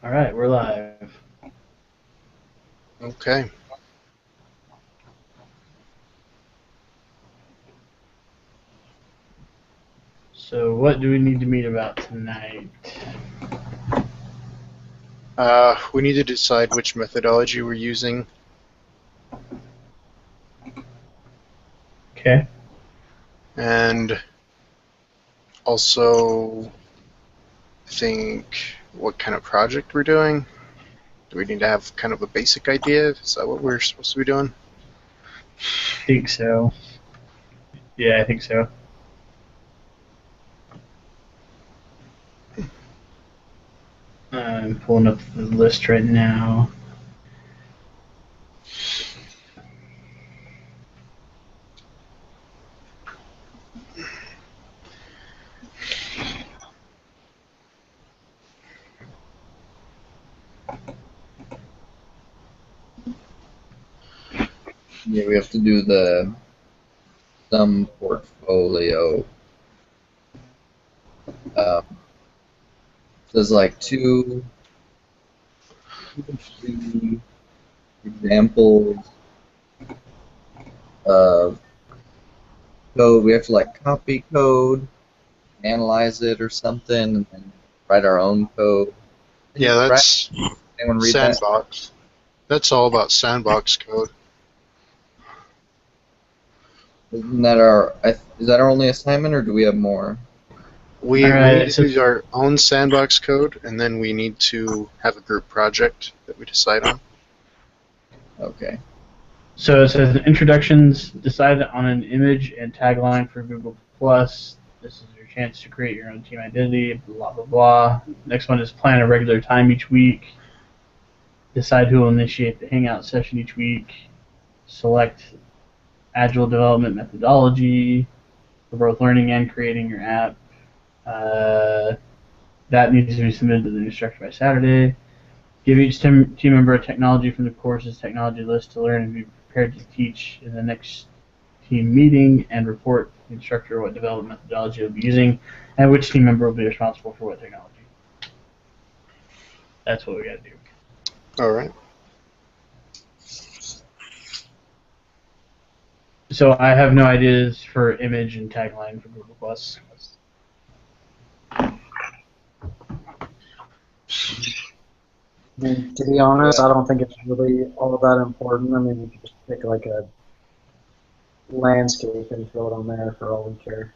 All right, we're live. Okay. So, what do we need to meet about tonight? We need to decide which methodology we're using. Okay. And also, I think what kind of project we're doing. Do we need to have kind of a basic idea? Is that what we're supposed to be doing? I think so. Yeah, I think so. I'm pulling up the list right now. Yeah, we have to do the some portfolio. Um, there's like two or three examples of code. We have to like copy code, analyze it or something, and then write our own code. Yeah, Right? that's Anyone read that? sandbox. That's all about sandbox code. Isn't that our? Is that our only assignment, or do we have more? We All need right. to So, use our own sandbox code, and then we need to have a group project that we decide on. Okay. so it says introductions. Decide on an image and tagline for Google Plus. This is your chance to create your own team identity. Blah blah blah. Next one is plan a regular time each week. Decide who will initiate the hangout session each week. Select agile development methodology for both learning and creating your app. Uh, that needs to be submitted to the instructor by Saturday. Give each team member a technology from the course's technology list to learn and be prepared to teach in the next team meeting, and report to the instructor what development methodology you'll be using and which team member will be responsible for what technology. That's what we got to do. All right. So I have no ideas for image and tagline for Google Plus. I mean, to be honest, I don't think it's really all that important. I mean, we could just pick like a landscape and throw it on there for all we care.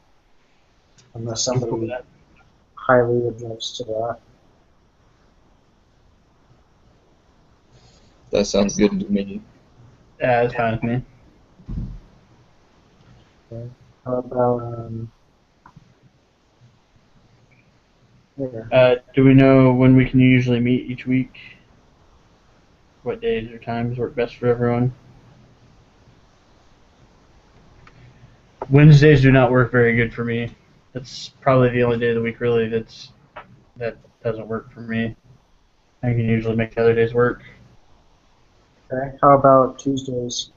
Unless somebody highly objects to that. That sounds good to me. Yeah, that's fine with me. Okay. How about Do we know when we can usually meet each week? What days or times work best for everyone? Wednesdays do not work very good for me. That's probably the only day of the week really that doesn't work for me. I can usually make the other days work. Okay. How about Tuesdays?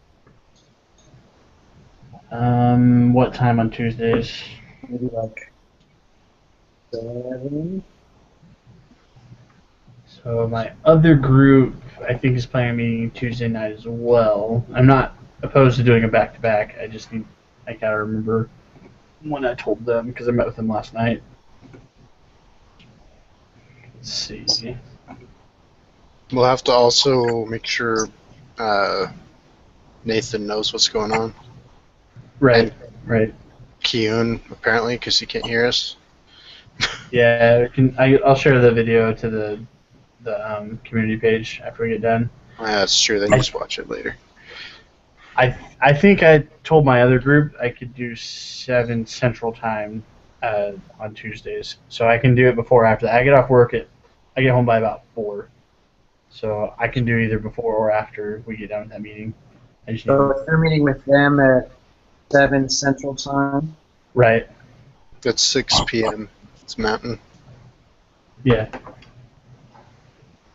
What time on Tuesdays? Maybe like 7. So my other group, I think, is planning a meeting Tuesday night as well. I'm not opposed to doing a back-to-back. I gotta remember when I told them because I met with them last night. Let's see. We'll have to also make sure Nathan knows what's going on. Right, And right. Kiyun, apparently, because he can't hear us. Yeah, I'll share the video to the community page after we get done. That's true, then you just watch it later. I think I told my other group I could do 7 Central Time on Tuesdays, so I can do it before or after that. I get home by about 4, so I can do either before or after we get done with that meeting. I just So need if you're meeting with them at 7 Central Time, right. That's 6 p.m. It's Mountain. Yeah.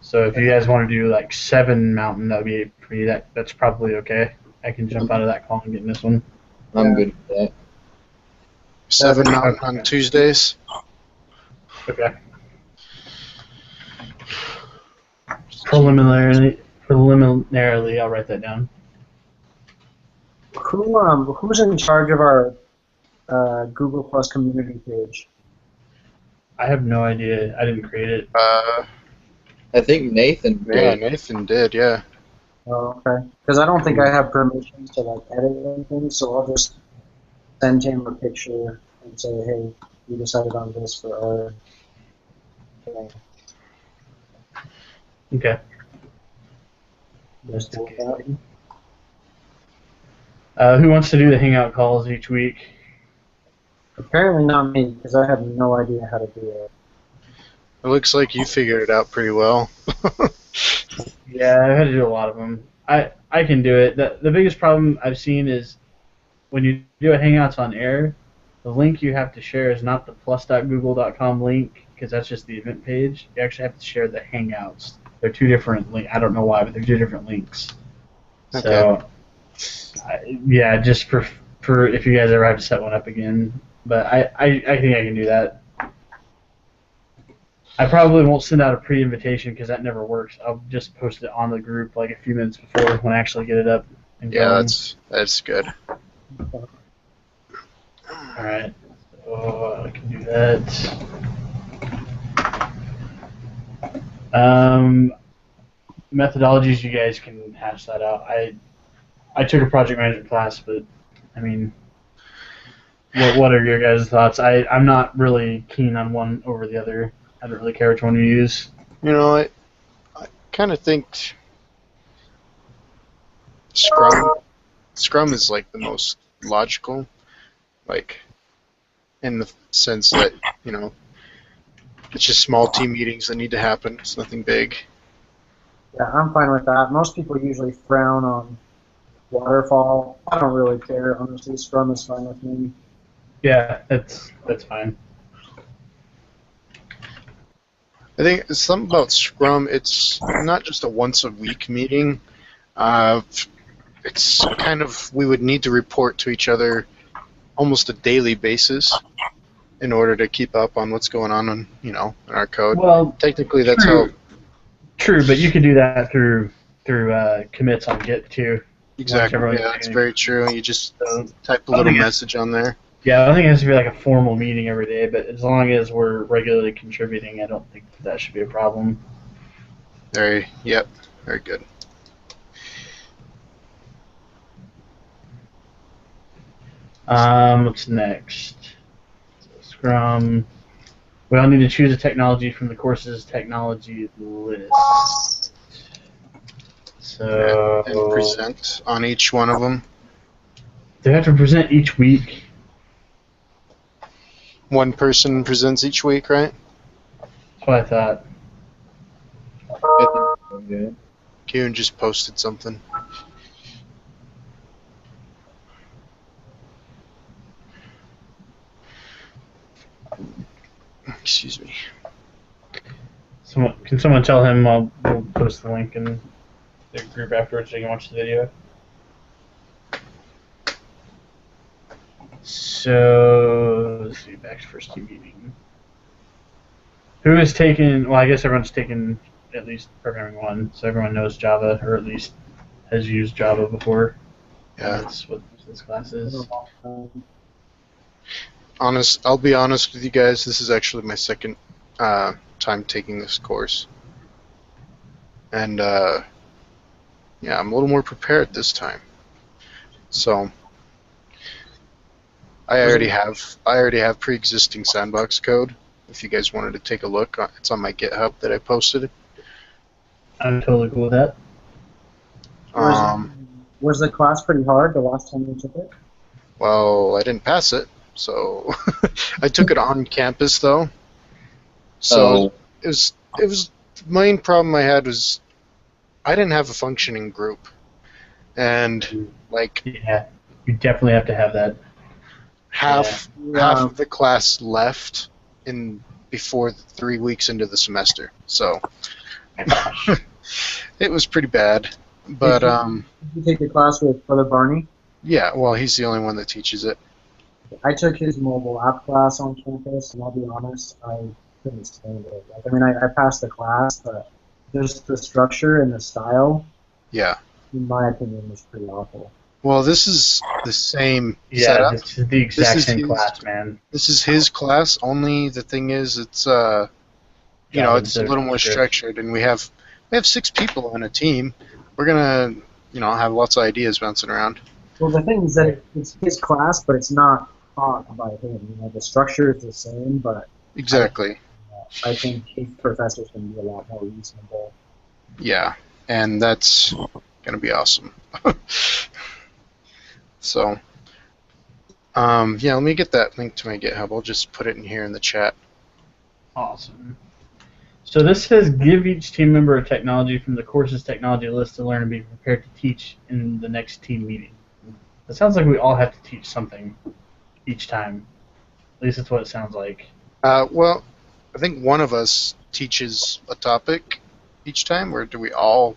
So if you guys want to do like 7 Mountain, that'd be for me. That's probably okay. I can jump out of that call and get in this one. I'm good with that. 7 Mountain Okay. on Tuesdays. Okay. Preliminarily, I'll write that down. Who's in charge of our Google Plus community page? I have no idea. I didn't create it. I think Nathan Yeah, did. Nathan did, yeah. Oh, okay. Because I don't think I have permission to like edit anything, so I'll just send him a picture and say, hey, we decided on this for our thing. Okay. Just do that. Who wants to do the hangout calls each week? Apparently not me, because I have no idea how to do it. It looks like you figured it out pretty well. Yeah, I've had to do a lot of them. I can do it. The biggest problem I've seen is when you do a Hangouts on air, the link you have to share is not the plus.google.com link, because that's just the event page. You actually have to share the Hangouts. They're two different links. I don't know why, but they're two different links. Okay. So, yeah, just for if you guys ever have to set one up again. But I think I can do that. I probably won't send out a pre-invitation because that never works. I'll just post it on the group like a few minutes before when I actually get it up and Yeah, going. that's good. Alright, so I can do that. Methodologies, you guys can hash that out. I took a project management class, but I mean, what are your guys' thoughts? I'm not really keen on one over the other. I don't really care which one you use. You know, I kind of think Scrum is like the most logical, like in the sense that, you know, it's just small team meetings that need to happen. It's nothing big. Yeah, I'm fine with that. Most people usually frown on waterfall. I don't really care, honestly. Scrum is fine with me. Yeah, that's fine. I think it's something about Scrum. It's not just a once a week meeting. It's kind of, we would need to report to each other almost a daily basis in order to keep up on what's going on in, you know, in our code. Well, technically that's true. how. True, but you can do that through commits on Git too. Exactly. Everyone's Yeah, that's doing. very true. You just So, type a little message on there. yeah, I don't think it has to be like a formal meeting every day, but as long as we're regularly contributing, I don't think that should be a problem. Very good. What's next? Scrum. We all need to choose a technology from the course's technology list. So, And present on each one of them. do we have to present each week? One person presents each week, right? That's what I thought. Okay. Kieran just posted something. Excuse me. Can someone tell him we'll post the link in the group afterwards so you can watch the video? So, let's see, back to first team meeting. Who has taken, well, I guess everyone's taken at least programming 1, so everyone knows Java, or at least has used Java before. Yeah. That's what this class is. I'll be honest with you guys, this is actually my second time taking this course. And yeah, I'm a little more prepared this time. So I already have pre-existing sandbox code. If you guys wanted to take a look, it's on my GitHub that I posted. I'm totally cool with that. Was the class pretty hard the last time you took it? Well, I didn't pass it, so I took it on campus though. So it was the main problem I had was I didn't have a functioning group, and like Yeah, you definitely have to have that. half of the class left before 3 weeks into the semester, so it was pretty bad. But Did you take the class with Brother Barney? yeah, well, he's the only one that teaches it. I took his mobile app class on campus, and I'll be honest, I couldn't stand it. Like, I mean, I passed the class, but just the structure and the style, Yeah. in my opinion, was pretty awful. Well, this is the same Yeah, setup. this is the exact is same his- class, man. This is his class. Only the thing is, it's you know, Java it's a instead of little more JavaScript. structured, and we have 6 people on a team. We're gonna, you know, have lots of ideas bouncing around. Well, the thing is that it's his class, but it's not taught by him. You know, the structure is the same, but Exactly. I think his professors can be a lot more reasonable. Yeah, and that's gonna be awesome. So, yeah, let me get that link to my GitHub. I'll just put it in here in the chat. Awesome. So this says give each team member a technology from the course's technology list to learn and be prepared to teach in the next team meeting. It sounds like we all have to teach something each time. At least that's what it sounds like. Well, I think one of us teaches a topic each time, or do we all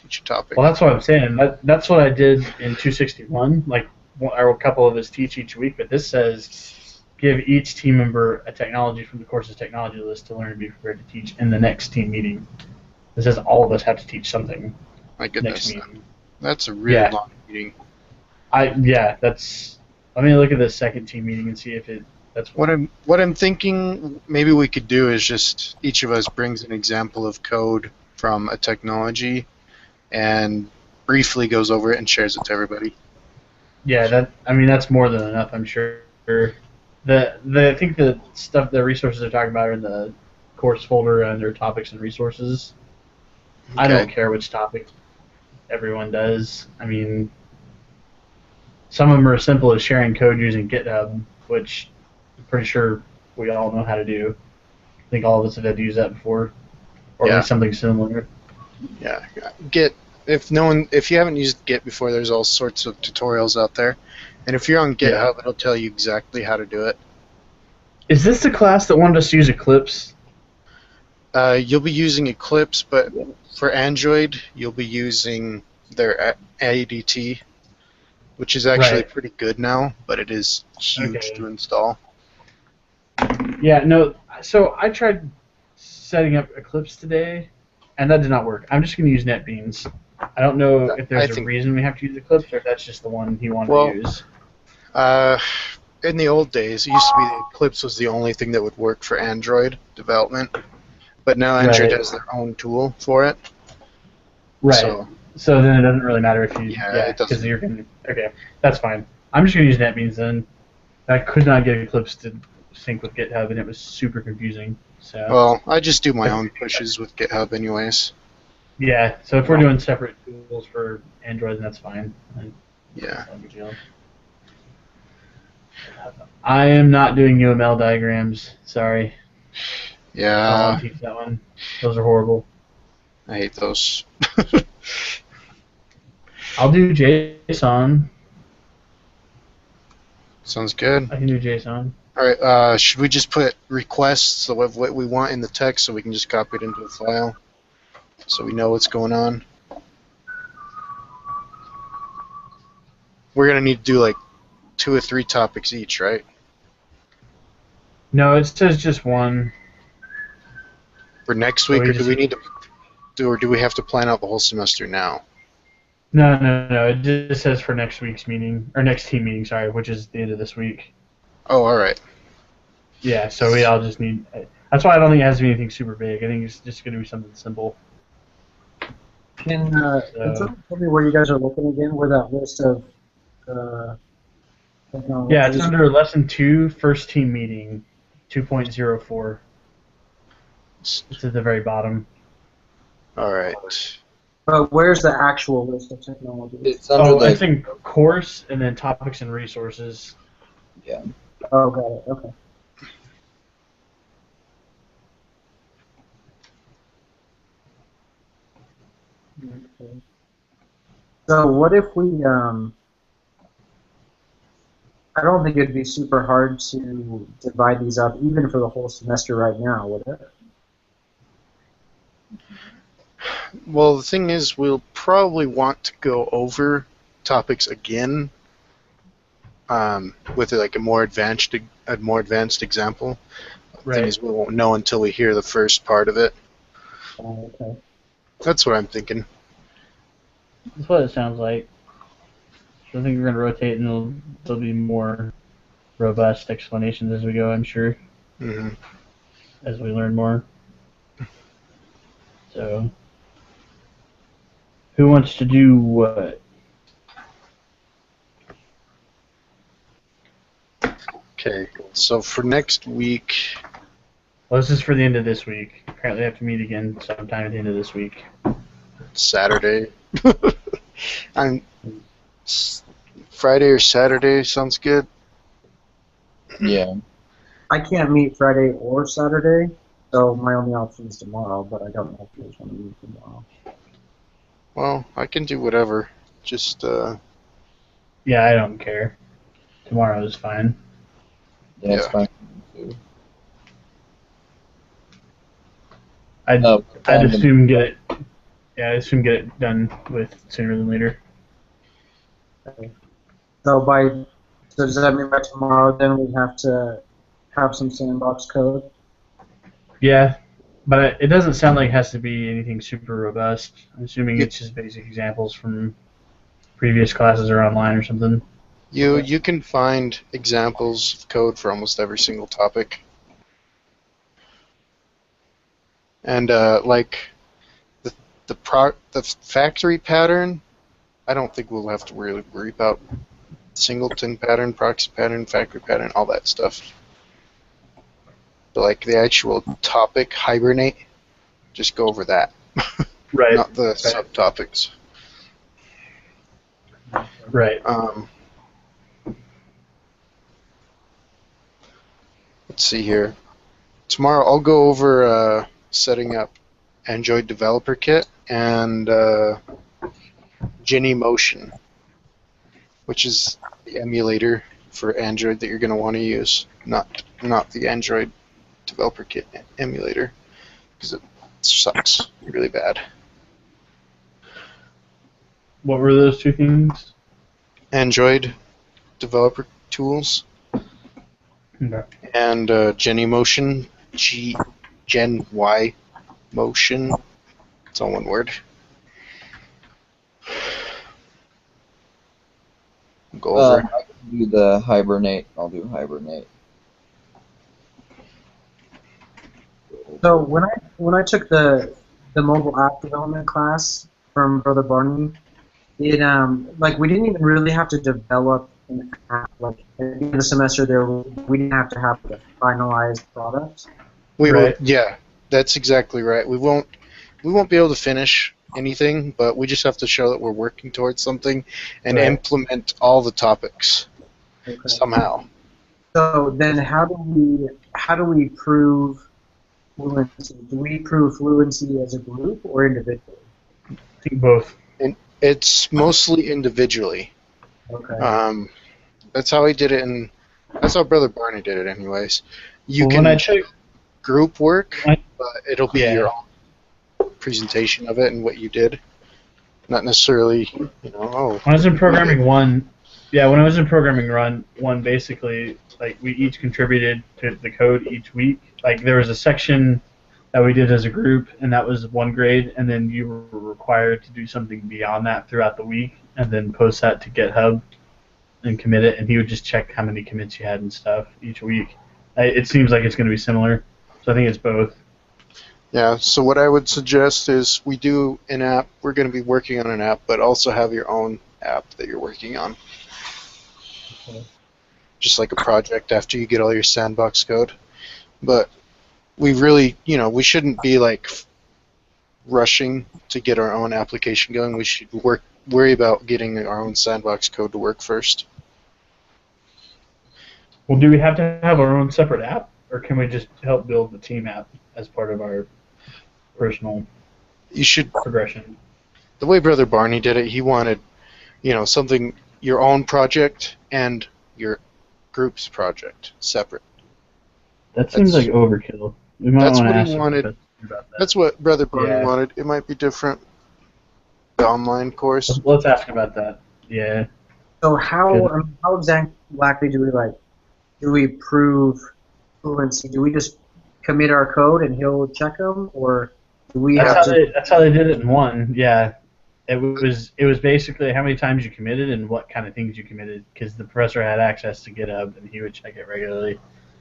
teach a topic? Well, that's what I'm saying. That's what I did in 261. Like, or a couple of us teach each week, but this says give each team member a technology from the course's technology list to learn and be prepared to teach in the next team meeting. It says all of us have to teach something My next goodness, meeting. that's a really Yeah. long meeting. That's. Let me look at the second team meeting and see if it. That's What I'm thinking maybe we could do is just each of us brings an example of code from a technology and briefly goes over it and shares it to everybody. Yeah, that's more than enough, I'm sure. I think the resources they're talking about are in the course folder under topics and resources. I don't Okay. care which topic everyone does. I mean, some of them are as simple as sharing code using GitHub, which I'm pretty sure we all know how to do. I think all of us have had to use that before, or Yeah. at least something similar. Yeah. Git. If you haven't used Git before, there's all sorts of tutorials out there, and if you're on GitHub, it'll tell you exactly how to do it. Is this the class that wanted us to use Eclipse? You'll be using Eclipse, but for Android, you'll be using their ADT, which is actually Right. pretty good now, but it is huge Okay. to install. Yeah, no. So I tried setting up Eclipse today, and that did not work. I'm just going to use NetBeans. I don't know if there's a reason we have to use Eclipse, or if that's just the one he wanted to use. In the old days, it used to be that Eclipse was the only thing that would work for Android development, but now Android Right. has their own tool for it. Right. So then it doesn't really matter if you, Yeah, it doesn't. because you're going to, okay, that's fine. I'm just going to use NetBeans then. I could not get Eclipse to sync with GitHub, and it was super confusing. So Well, I just do my own pushes with GitHub anyways. yeah, so if we're doing separate tools for Android, then that's fine. Yeah. That's no big deal. I am not doing UML diagrams. Sorry. I don't Yeah, want to teach that one. Those are horrible. I hate those. I'll do JSON. Sounds good. I can do JSON. Alright, should we just put requests of what we want in the text so we can just copy it into a file so we know what's going on? We're going to need to do like 2 or 3 topics each, right? No, it says just one. For next So week, we or do just- we need to do we have to plan out the whole semester now? No. It just says for next week's meeting, or next team meeting, sorry, which is the end of this week. Oh, alright. Yeah, so we all just need. That's why I don't think it has to be anything super big. I think it's just going to be something simple. Can someone tell me where you guys are looking again? Where that list of technologies? Yeah, it's under lesson 2, first team meeting, 2.04. It's at the very bottom. Alright. Where's the actual list of technologies? It's under Oh, the it's in course and then topics and resources. Oh, got it. Okay. Okay. So what if we I don't think it'd be super hard to divide these up even for the whole semester right now, would it? Well, the thing is, we'll probably want to go over topics again with like a more advanced example. The thing is, we won't know until we hear the first part of it. Okay. That's what I'm thinking. That's what it sounds like. So I think we're going to rotate, and there'll be more robust explanations as we go, I'm sure, Hmm. as we learn more. So, who wants to do what? Okay, so for next week, Well, this is for the end of this week. Apparently, I have to meet again sometime at the end of this week. Saturday. I'm Friday or Saturday sounds good. Yeah. I can't meet Friday or Saturday, so my only option is tomorrow, but I don't know if you guys want to meet tomorrow. Well, I can do whatever. Just Yeah, I don't care. Tomorrow is fine. Yeah, it's Yeah. fine. Too. I'd, Oh, I'd assume get it. Yeah, I assume get it done with sooner than later. Okay. So does that mean by tomorrow then we have to have some sandbox code? Yeah, but it doesn't sound like it has to be anything super robust. I'm assuming it's just basic examples from previous classes or online or something. you can find examples of code for almost every single topic. And like the factory pattern, I don't think we'll have to really worry about singleton pattern, proxy pattern, factory pattern, all that stuff. But like the actual topic, hibernate, just go over that, Right. not the subtopics. Right. Let's see here. Tomorrow I'll go over setting up Android Developer Kit and Jenny Motion, which is the emulator for Android that you're going to want to use, not the Android Developer Kit emulator, because it sucks really bad. What were those two things? Android Developer Tools Okay. and Jenny Motion, Gen Y Motion. It's all one word. Go over. I can do the hibernate. I'll do hibernate. So when I took the mobile app development class from Brother Barney, it like we didn't even really have to develop an app. Like at the end of the semester, we didn't have to have a finalized product. We Right. will. Yeah, that's exactly right. We won't be able to finish anything, but we just have to show that we're working towards something and Right. implement all the topics Okay. somehow. So then, how do we prove fluency? Do we prove fluency as a group or individually? I think both. And it's mostly individually. Okay. That's how he did it, and that's how Brother Barney did it, anyways. You Well, can when I check, group work, I- but it'll be Yeah. your own presentation of it and what you did, not necessarily, oh. when I was in programming one, when I was in programming run one, basically, like we each contributed to the code each week. Like there was a section that we did as a group, and that was one grade, and then you were required to do something beyond that throughout the week, and then post that to GitHub and commit it, and he would just check how many commits you had and stuff each week. It seems like it's going to be similar, so I think it's both. Yeah, so what I would suggest is we do an app. We're going to be working on an app, but also have your own app that you're working on. Okay. Just like a project after you get all your sandbox code. But we really, we shouldn't be like rushing to get our own application going. We should worry about getting our own sandbox code to work first. Well, do we have to have our own separate app, or can we just help build the team app as part of our personal You should. progression? The way Brother Barney did it, he wanted, something, your own project and your group's project separate. That seems like overkill. We might That's want to what he ask the wanted. professor about that. That's what Brother Barney Yeah. wanted. It might be different. The online course. Let's ask about that. Yeah. So Good. how exactly do we prove fluency? Do we just commit our code and he'll check them, or Do we That's have how to? they did it in one. Yeah, it was basically how many times you committed and what kind of things you committed, because the professor had access to GitHub and he would check it regularly.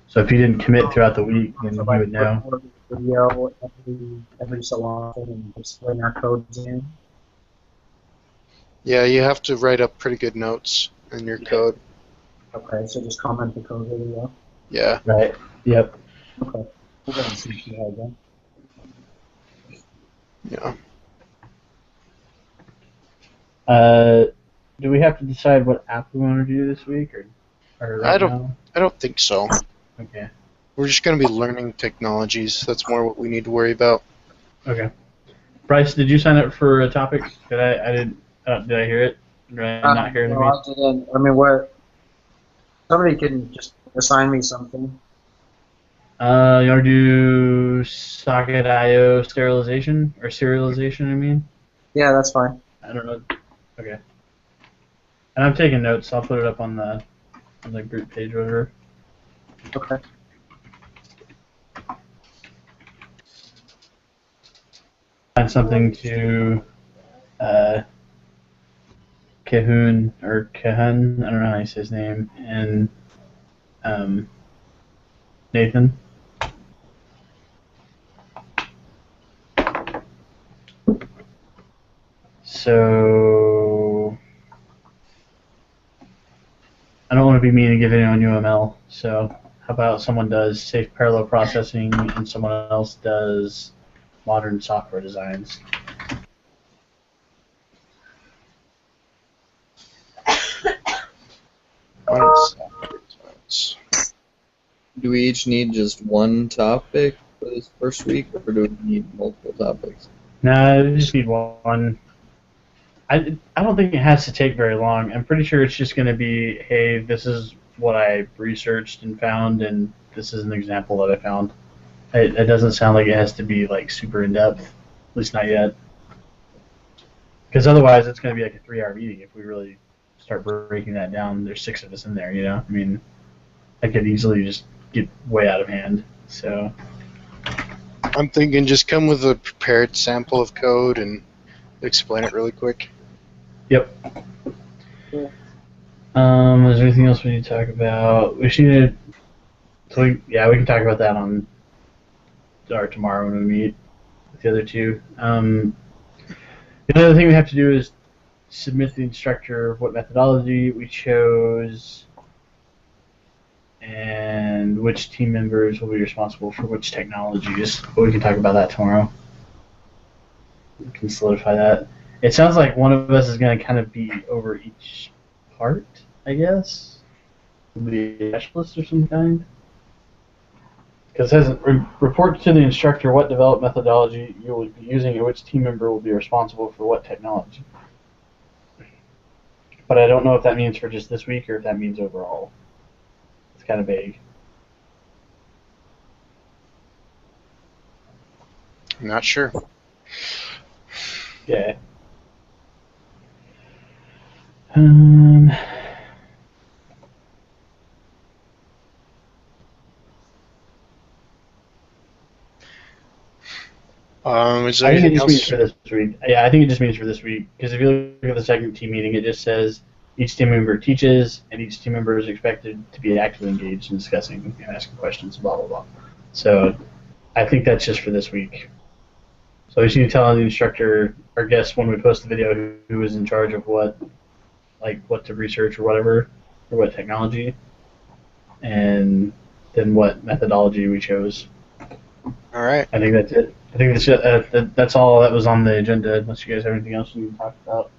So if you didn't commit throughout the week, then So he like would know. record a video every so often and just bring our codes in. Yeah, you have to write up pretty good notes in your code. Okay, so just comment the code video. Yeah. Right. Yep. Okay. We're going to see that again. Yeah. Do we have to decide what app we want to do this week, or right now? I don't think so. Okay. We're just going to be learning technologies. That's more what we need to worry about. Okay. Bryce, did you sign up for a topic? Did I hear it? Did I not hear it? No, I didn't. I mean, what? Somebody can just assign me something. You want to do socket IO sterilization or serialization? I mean. Yeah, that's fine. I don't know. Okay. And I'm taking notes. So I'll put it up on the group page or whatever. Okay. Find something to Cahun or Cahun. I don't know how you say his name. And Nathan. So I don't want to be mean and give anyone UML. So how about someone does safe parallel processing and someone else does modern software designs? Do we each need just one topic for this first week, or do we need multiple topics? No, we just need one. I don't think it has to take very long. I'm pretty sure it's just going to be, hey, this is what I researched and found, and this is an example that I found. It doesn't sound like it has to be like super in depth, at least not yet. Because otherwise, it's going to be like a 3-hour meeting if we really start breaking that down. There's 6 of us in there, you know. I mean, I could easily just get way out of hand. So I'm thinking just come with a prepared sample of code and explain it really quick. Yep. Yeah. Is there anything else we need to talk about? We should. We can talk about that on or tomorrow when we meet with the other two. The other thing we have to do is submit the instructor what methodology we chose and which team members will be responsible for which technologies. But we can talk about that tomorrow. We can solidify that. It sounds like one of us is going to kind of be over each part, I guess. We'll be a specialist or some kind. Because it says, report to the instructor what developed methodology you will be using and which team member will be responsible for what technology. But I don't know if that means for just this week or if that means overall. It's kind of vague. I'm not sure. Yeah. Is there I think it anything just means else? for this week. Yeah, I think it just means for this week. Because if you look at the second team meeting, it just says each team member teaches, and each team member is expected to be actively engaged in discussing and asking questions, blah, blah, blah. So I think that's just for this week. So we just need to tell the instructor, or guess when we post the video, who is in charge of what, like what to research or whatever, or what technology, and then what methodology we chose. All right. I think that's it. I think that's all that was on the agenda, unless you guys have anything else you need to talk about.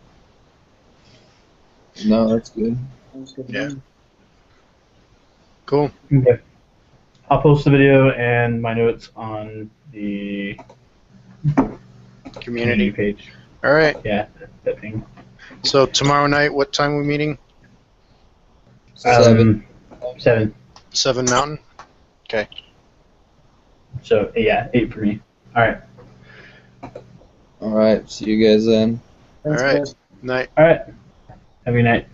No, that's good. Sounds good. Yeah. Cool. Okay. I'll post the video and my notes on the community Community. page. All right. Yeah, that thing. So tomorrow night, what time are we meeting? 7. 7. 7 Mountain? Okay. So, yeah, 8 for me. Alright. Alright, see you guys then. Thanks, All right. guys. Night. Alright. Have a good night.